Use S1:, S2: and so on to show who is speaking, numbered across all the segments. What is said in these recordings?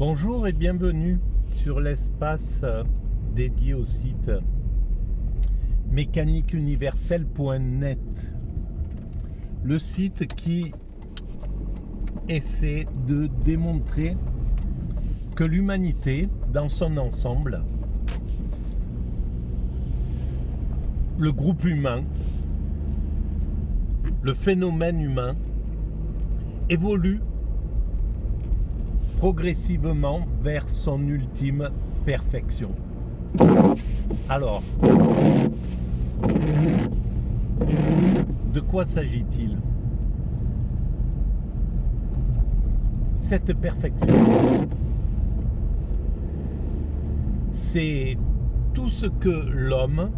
S1: Bonjour et bienvenue sur l'espace dédié au site mécaniqueuniverselle.net, le site qui essaie de démontrer que l'humanité, dans son ensemble, le groupe humain, le phénomène humain, évolue progressivement vers son ultime perfection. Alors, de quoi s'agit-il? Cette perfection, c'est tout ce que l'homme,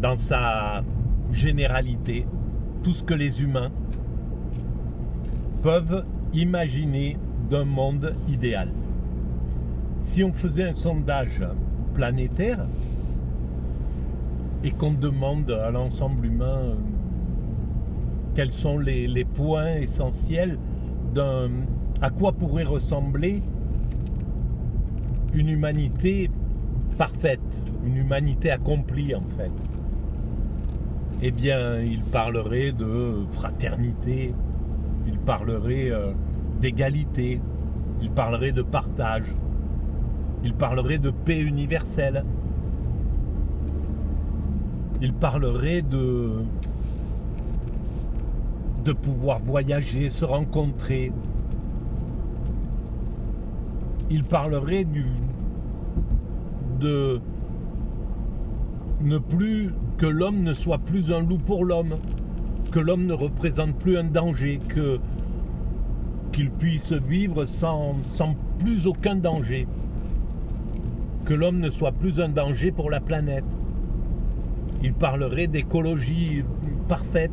S1: dans sa généralité, tout ce que les humains peuvent imaginer d'un monde idéal. Si on faisait un sondage planétaire et qu'on demande à l'ensemble humain quels sont les points essentiels à quoi pourrait ressembler une humanité parfaite, une humanité accomplie en fait, eh bien il parlerait de fraternité, il parlerait d'égalité, il parlerait de partage, il parlerait de paix universelle, il parlerait de pouvoir voyager, se rencontrer, il parlerait de que l'homme ne soit plus un loup pour l'homme, que l'homme ne représente plus un danger, qu'il puisse vivre sans plus aucun danger, que l'homme ne soit plus un danger pour la planète. Il parlerait d'écologie parfaite,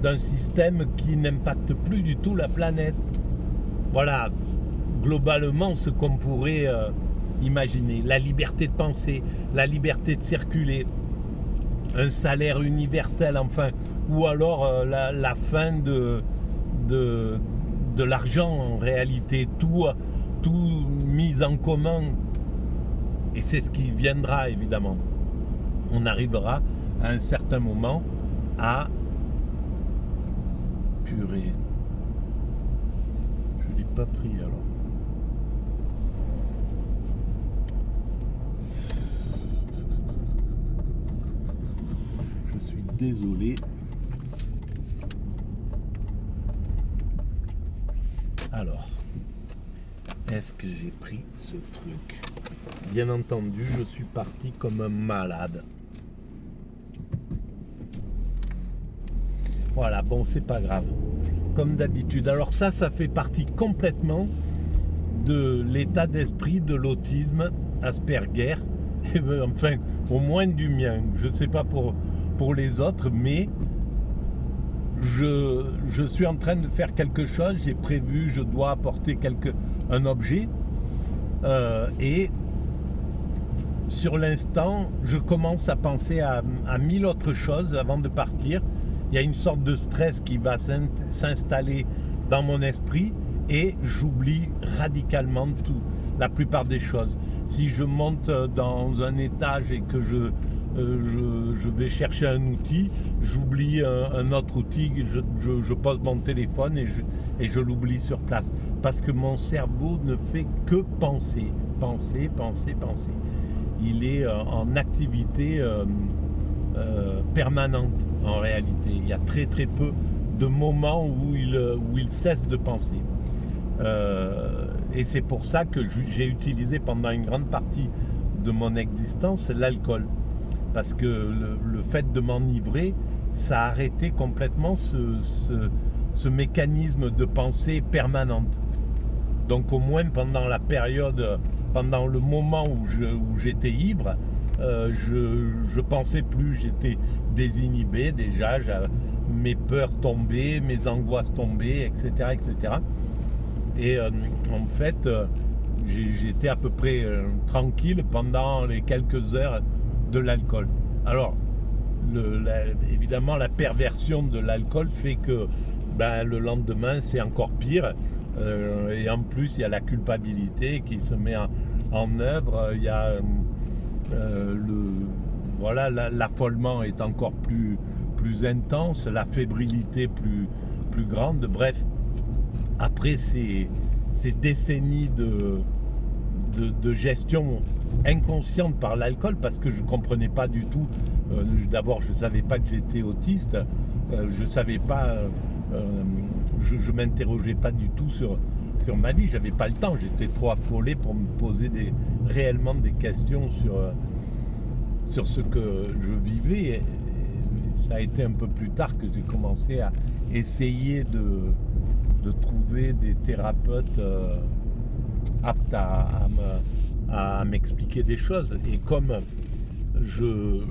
S1: d'un système qui n'impacte plus du tout la planète. Voilà, globalement, ce qu'on pourrait imaginer. La liberté de penser, la liberté de circuler, un salaire universel, enfin, ou alors la fin de l'argent en réalité, tout mis en commun. Et c'est ce qui viendra évidemment. On arrivera à un certain moment à... Purée. Je ne l'ai pas pris alors. Je suis désolé. Alors, est-ce que j'ai pris ce truc? Bien entendu, je suis parti comme un malade. Voilà, bon, c'est pas grave. Comme d'habitude. Alors ça fait partie complètement de l'état d'esprit de l'autisme Asperger. Enfin, au moins du mien. Je ne sais pas pour les autres, mais je suis en train de faire quelque chose. J'ai prévu, je dois apporter un objet. Et sur l'instant, je commence à penser à 1000 autres choses avant de partir. Il y a une sorte de stress qui va s'installer dans mon esprit et j'oublie radicalement la plupart des choses. Si je monte dans un étage et que je vais chercher un outil, j'oublie un autre outil, je pose mon téléphone et je l'oublie sur place. Parce que mon cerveau ne fait que penser. Il est en activité permanente en réalité. Il y a très très peu de moments où il cesse de penser. Et c'est pour ça que j'ai utilisé pendant une grande partie de mon existence l'alcool. Parce que le fait de m'enivrer, ça a arrêté complètement ce mécanisme de pensée permanente. Donc au moins pendant le moment où j'étais ivre, je pensais plus, j'étais désinhibé déjà, mes peurs tombaient, mes angoisses tombaient, etc. Et en fait, j'étais à peu près tranquille pendant les quelques heures de l'alcool. Alors, évidemment, la perversion de l'alcool fait que le lendemain, c'est encore pire. Et en plus, il y a la culpabilité qui se met en œuvre. Il y a voilà, l'affolement est encore plus intense, la fébrilité plus grande. Bref, après ces décennies de gestion inconsciente par l'alcool, parce que je ne comprenais pas du tout, d'abord je ne savais pas que j'étais autiste, je savais pas, je m'interrogeais pas du tout sur ma vie, j'avais pas le temps, j'étais trop affolé pour me poser réellement des questions sur ce que je vivais. Et ça a été un peu plus tard que j'ai commencé à essayer de trouver des thérapeutes aptes à m'expliquer des choses. Et comme je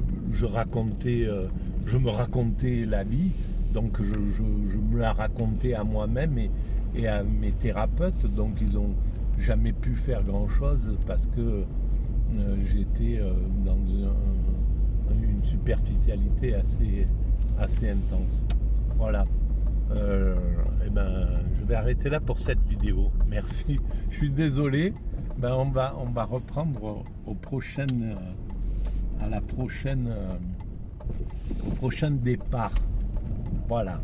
S1: me racontais la vie, donc je me la racontais à moi-même et à mes thérapeutes, donc ils n'ont jamais pu faire grand-chose parce que j'étais dans une superficialité assez intense. Voilà. Et ben, je vais arrêter là pour cette vidéo. Merci. Je suis désolé. Ben, on va reprendre au prochain départ. Voilà.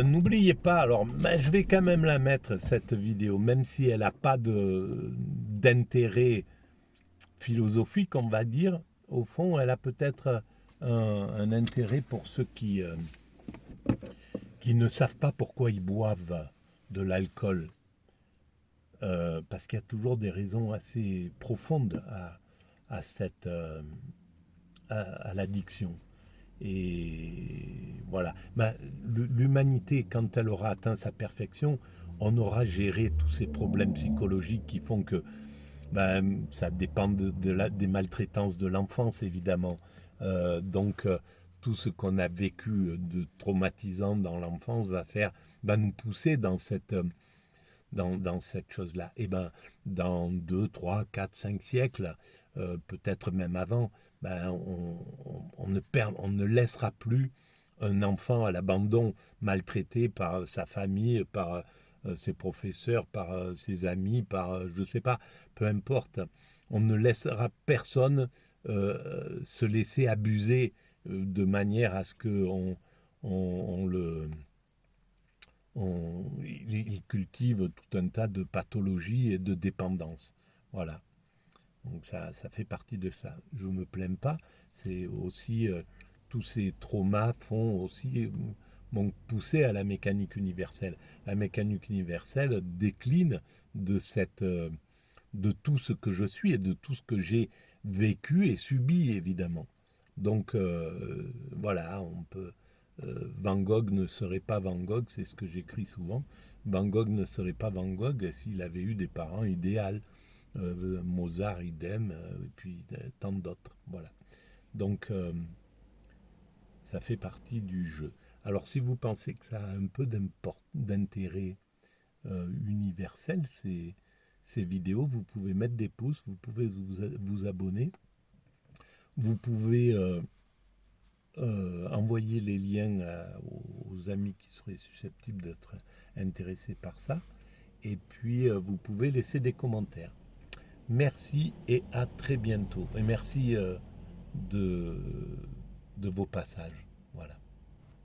S1: N'oubliez pas, alors ben, je vais quand même la mettre cette vidéo, même si elle n'a pas d'intérêt philosophique, on va dire. Au fond, elle a peut-être un intérêt pour ceux qui ne savent pas pourquoi ils boivent de l'alcool. Parce qu'il y a toujours des raisons assez profondes à l'addiction. Et voilà. Ben, l'humanité, quand elle aura atteint sa perfection, on aura géré tous ces problèmes psychologiques qui font que ça dépend des maltraitances de l'enfance, évidemment. Donc, tout ce qu'on a vécu de traumatisant dans l'enfance va nous pousser dans cette chose-là. Et ben, dans 2, 3, 4, 5 siècles, peut-être même avant, on ne laissera plus un enfant à l'abandon, maltraité par sa famille, par ses professeurs, par ses amis, par je ne sais pas, peu importe. On ne laissera personne se laisser abuser de manière à ce qu'il cultive tout un tas de pathologies et de dépendances. Voilà. Donc ça fait partie de ça. Je ne me plains pas. C'est aussi tous ces traumas m'ont poussé à la mécanique universelle. La mécanique universelle décline de tout ce que je suis et de tout ce que j'ai vécu et subi, évidemment. Donc voilà, on peut. Van Gogh ne serait pas Van Gogh, c'est ce que j'écris souvent. Van Gogh ne serait pas Van Gogh s'il avait eu des parents idéaux. Mozart idem, et puis tant d'autres. Voilà. Donc ça fait partie du jeu. Alors si vous pensez que ça a un peu d'intérêt universel, ces vidéos, vous pouvez mettre des pouces, vous pouvez vous abonner, vous pouvez envoyer les liens aux amis qui seraient susceptibles d'être intéressés par ça, et puis vous pouvez laisser des commentaires. Merci et à très bientôt. Et merci de vos passages.